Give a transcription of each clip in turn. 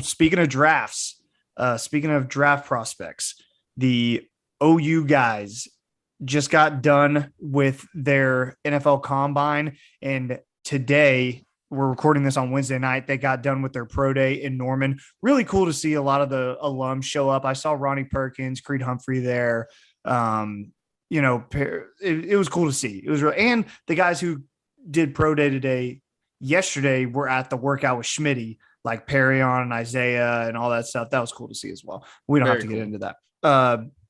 Speaking of drafts, speaking of draft prospects, the OU guys just got done with their NFL combine. And today, we're recording this on Wednesday night. They got done with their pro day in Norman. Really cool to see a lot of the alums show up. I saw Ronnie Perkins, Creed Humphrey there. It was cool to see. It was real. And the guys who did pro day today, yesterday, were at the workout with Schmitty, like Perion and Isaiah and all that stuff. That was cool to see as well. We don't have to get into that.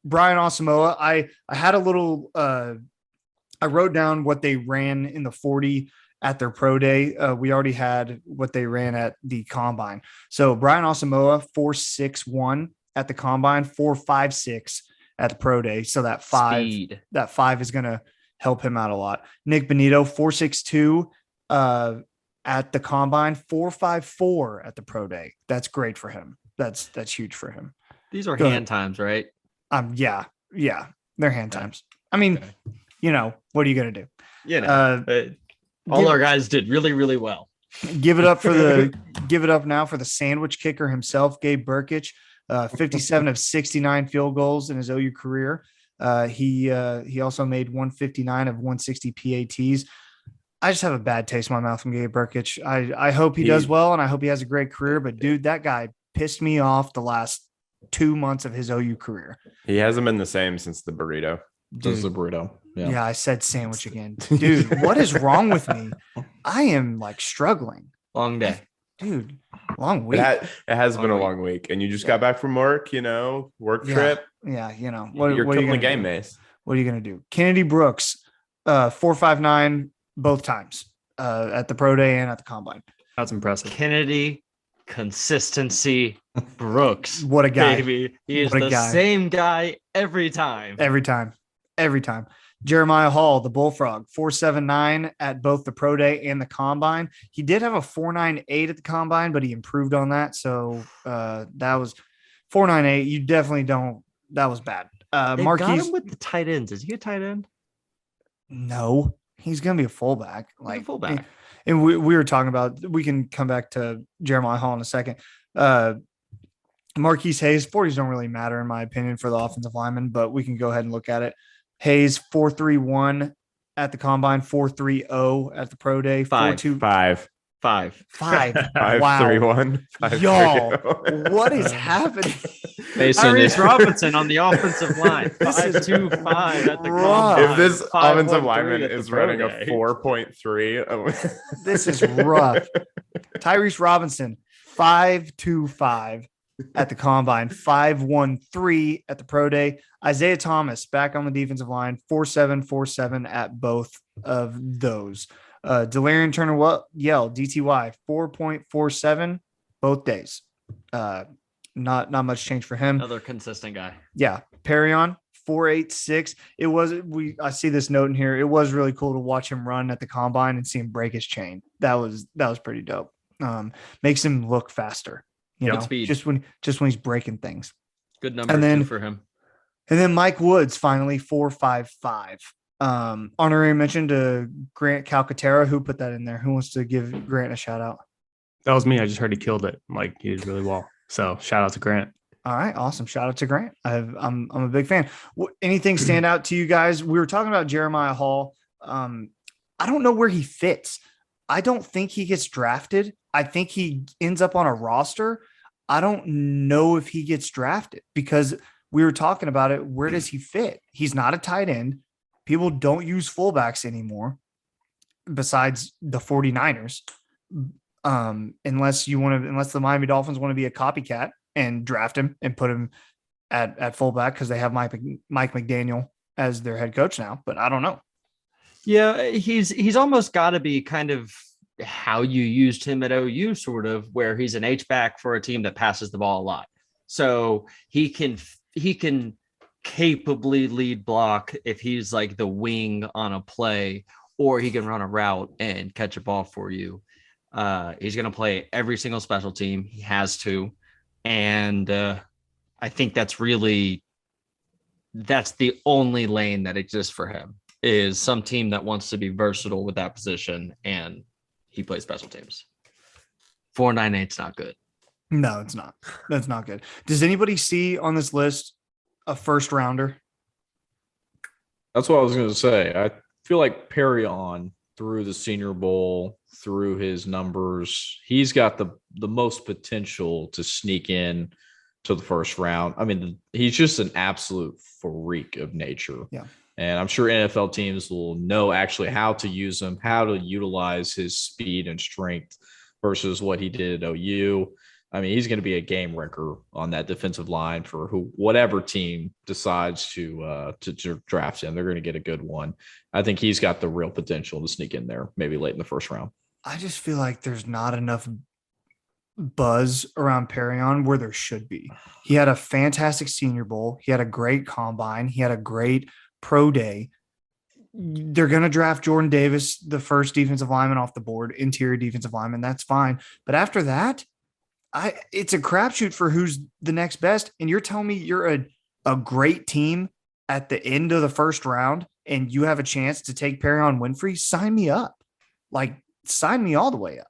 Brian Asamoah, I had a little, I wrote down what they ran in the 40 at their pro day. We already had what they ran at the combine. So Brian Asamoah, 4.61 at the combine, 4.56 at the pro day. So that five is going to help him out a lot. Nick Benito, 4.62 at the combine, 4.54 at the pro day. That's great for him. That's huge for him. These are hand times, right? Yeah, they're hand times. I mean, what are you going to do? All our guys did really, really well. Give it up now for the sandwich kicker himself, Gabe Burkich, 57 of 69 field goals in his OU career. He also made 159 of 160 PATs. I just have a bad taste in my mouth from Gabe Burkich. I hope he does well, and I hope he has a great career. But dude, that guy pissed me off the last 2 months of his OU career. He hasn't been the same since the burrito. Since the burrito. Yeah, I said sandwich again. Dude, what is wrong with me? I am like struggling. Long day. Dude, long week. It has been a long week. And you just got back from work, trip. Yeah, What are you the game, Mace. What are you going to do? Kennedy Brooks, 4.59 both times at the pro day and at the combine. That's impressive. Kennedy, consistency, Brooks. What a guy. Baby. He is the same guy every time. Every time. Jeremiah Hall, the Bullfrog, 4.79 at both the pro day and the combine. He did have a 4.98 at the combine, but he improved on that. So that was 4.98. You definitely don't. That was bad. Marquise got him with the tight ends. Is he a tight end? No, he's going to be a fullback. Like a fullback. And we were talking about, we can come back to Jeremiah Hall in a second. Marquise Hayes, 40s don't really matter in my opinion for the offensive lineman, but we can go ahead and look at it. Hayes, 4.31 at the combine, 4.30 at the pro day, 4.2. 5. 5.31. Wow. Y'all, what is happening? Tyrese Robinson on the offensive line. 5.25 at the combine. If this offensive lineman is running a 4.3, this is rough. Tyrese Robinson, 5.25 at the combine, 5.13 at the pro day. Isaiah Thomas back on the defensive line, 4.7 at both of those. Delarian Turner-Yell, DTY, 4.47 both days. Not much change for him. Another consistent guy. Yeah. Perion, 4.86. I see this note in here. It was really cool to watch him run at the combine and see him break his chain. That was pretty dope. Makes him look faster. Speed. Just when he's breaking things. Good number for him. And then Mike Woods finally 4.55. Honorary mention to Grant Calcaterra. Who put that in there? Who wants to give Grant a shout out? That was me. I just heard he killed it. Like, he did really well. So shout out to Grant. All right, awesome. Shout out to Grant. I'm a big fan. Anything stand out to you guys? We were talking about Jeremiah Hall. I don't know where he fits. I don't think he gets drafted. I think he ends up on a roster. I don't know if he gets drafted because we were talking about it. Where does he fit? He's not a tight end. People don't use fullbacks anymore besides the 49ers. Unless the Miami Dolphins want to be a copycat and draft him and put him at fullback because they have Mike McDaniel as their head coach now, but I don't know. Yeah, he's almost got to be kind of how you used him at OU, sort of, where he's an H-back for a team that passes the ball a lot. So he can capably lead block if he's like the wing on a play, or he can run a route and catch a ball for you. He's going to play every single special team. He has to. And I think that's the only lane that exists for him, is some team that wants to be versatile with that position, and he plays special teams. 4.98's not good. No, it's not. That's not good. Does anybody see on this list a first rounder? That's what I was going to say. I feel like Perrion through the Senior Bowl, through his numbers, he's got the most potential to sneak in to the first round. I mean, he's just an absolute freak of nature. Yeah. And I'm sure NFL teams will know actually how to use him, how to utilize his speed and strength versus what he did at OU. I mean, he's going to be a game wrecker on that defensive line for whatever team decides to draft him. They're going to get a good one. I think he's got the real potential to sneak in there, maybe late in the first round. I just feel like there's not enough buzz around Perrion where there should be. He had a fantastic Senior Bowl. He had a great combine. He had a great pro day. They're going to draft Jordan Davis, the first defensive lineman off the board, interior defensive lineman. That's fine. But after that, it's a crapshoot for who's the next best. And you're telling me you're a great team at the end of the first round and you have a chance to take Perrion Winfrey? Sign me up. Like, sign me all the way up.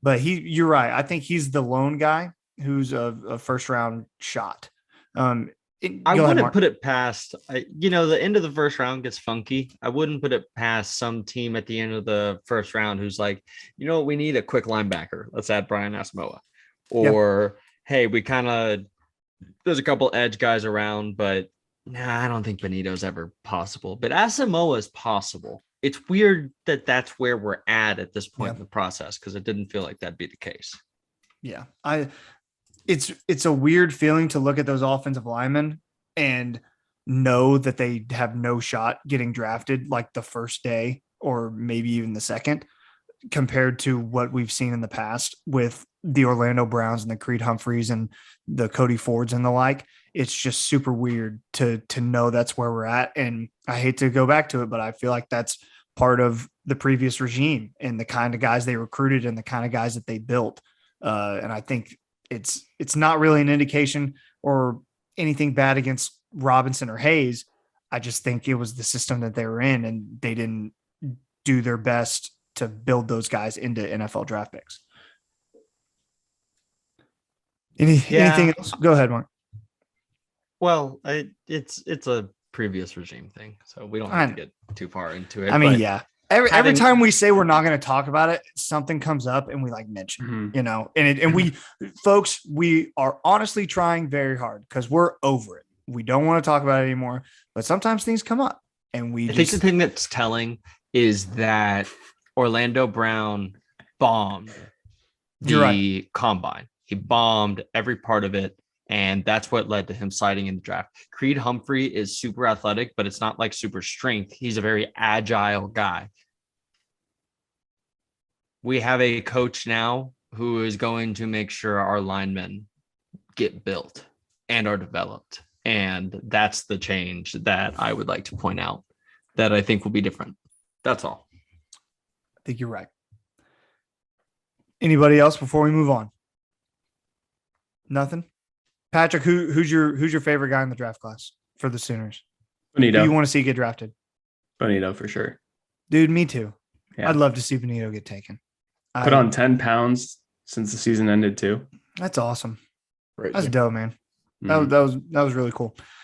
But you're right. I think he's the lone guy who's a first round shot. I wouldn't put it past, the end of the first round gets funky. I wouldn't put it past some team at the end of the first round who's like, we need a quick linebacker. Let's add Brian Asamoah. Or, hey, there's a couple edge guys around, but I don't think Benito's ever possible. But Asamoah is possible. It's weird that that's where we're at this point in the process, because it didn't feel like that'd be the case. Yeah. It's a weird feeling to look at those offensive linemen and know that they have no shot getting drafted like the first day or maybe even the second, compared to what we've seen in the past with the Orlando Browns and the Creed Humphreys and the Cody Fords and the like. It's just super weird to know that's where we're at. And I hate to go back to it, but I feel like that's part of the previous regime and the kind of guys they recruited and the kind of guys that they built. And I think it's not really an indication or anything bad against Robinson or Hayes. I just think it was the system that they were in, and they didn't do their best to build those guys into NFL draft picks. Anything else? Go ahead, Mark. Well, it's a previous regime thing, so we don't have to get too far into it. I mean, yeah. Every time we say we're not going to talk about it, something comes up and we mention, and we folks, we are honestly trying very hard because we're over it. We don't want to talk about it anymore, but sometimes things come up and I think the thing that's telling is that Orlando Brown bombed the combine. He bombed every part of it. And that's what led to him sliding in the draft. Creed Humphrey is super athletic, but it's not like super strength. He's a very agile guy. We have a coach now who is going to make sure our linemen get built and are developed. And that's the change that I would like to point out that I think will be different. That's all. I think you're right. Anybody else before we move on? Nothing? Patrick, who's your favorite guy in the draft class for the Sooners? Bonito. Who you want to see get drafted? Bonito for sure. Dude, me too. Yeah. I'd love to see Bonito get taken. Put on 10 pounds since the season ended too. That's awesome. Right. That's dope, man. Mm-hmm. That was really cool.